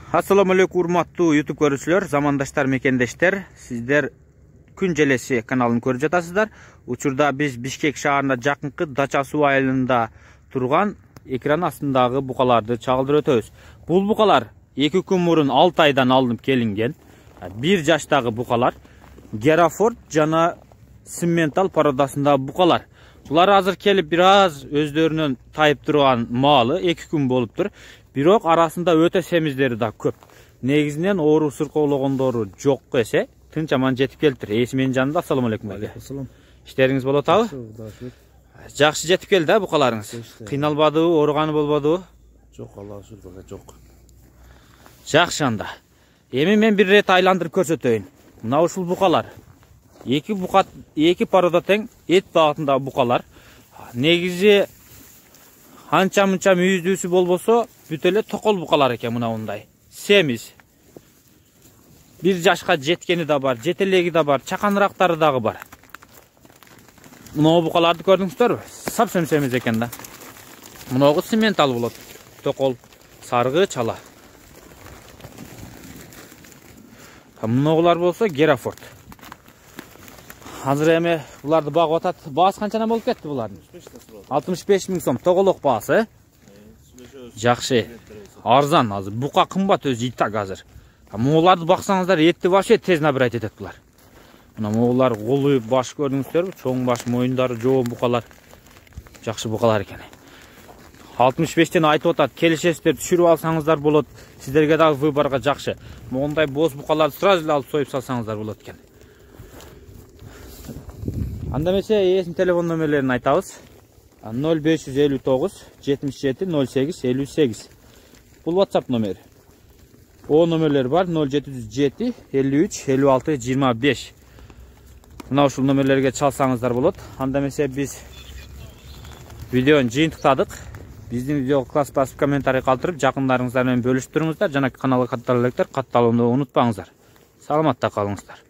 Assalamu alaikum урматтуу YouTube көрүүчүлөр, замандаштар, мекендештер. Сиздер күн желеси каналын көрүп жатасыздар. Учурда биз Бишкек шаарына жакынкы Дача суу айылында турган экран астындагы букаларды чагылдырып өтөбүз. Бул букалар 2 күн мурун 6 айдан алынып келинген. 1 жаштагы букалар, Герафорд жана Симментал породасындагы букалар. Булар азыр келип бир аз өздөрүнөн тайып турган маалы 2 күн болуптур. Бирок арасында өтө семиздери да көп. Негизинен оору сыркоологондору жок эсе, тынч аман жетип келиптир. Эси менин жанымда. Ассаламу алейкум. Ассалам. Иштериңиз болуп атабы? Жакшы жетип келди да букаларыңыз. Кыйналбадыбы, ооруганы болбодубу? Жок, Аллага шүгүр, жок. Жакшы анда. Эми мен бир рет айландырып көрсөтөйүн. Мына ушул букалар. Эки порода тең эт багытындагы букалар. Негизи анча-мынча мүйүздүүсү болбосо, бүт эле токол букалар экен мына мындай. Семиз. 1 жашка жеткени да бар, жетелеги да бар, чаканырактары дагы бар. Мына букаларды көрдүңүздөрбү? Сапсем семиз экен да. Мынагы Симментал болот. Токол, саргы, чала. Мынагылар болсо Герафорд. Азыр эми буларды багып атат. Баасы канчадан болуп кетти булардын? 65 000 сом тоголок баасы. Жакшы. Арзан азыр. Бука кымбат өзү итак азыр. Муларды баксаңыздар, этти вообще тез набирать этет булар. Мына мулар голу баш көрдүңүздөрбү? Чоң баш, моюндары жоон букалар. Жакшы букалар экен. 65тен айтып атат, келишесиздер, түшүрүп алсаңыздар болот. Сиздерге дагы выборга жакшы. Мондай боз букаларды сразу эле алып союп салсаңыздар болот экен. Анда эмесе ээсинин телефон номерлерин айтабыз. 0559 77 08 58. Бул WhatsApp номери. О номерлер бар 0707 53 56 25. Мына ушул номерлерге чалсаңыздар болот. Анда эмесе биз видеону жыйынтыктадык. Биздин видеого класс басып комментарий калтырып, жакындарыңыздар менен бөлүшүп туруңуздар. Жана каналга катталып электер, катталууну унутпаңыздар. Саламатта калыңыздар.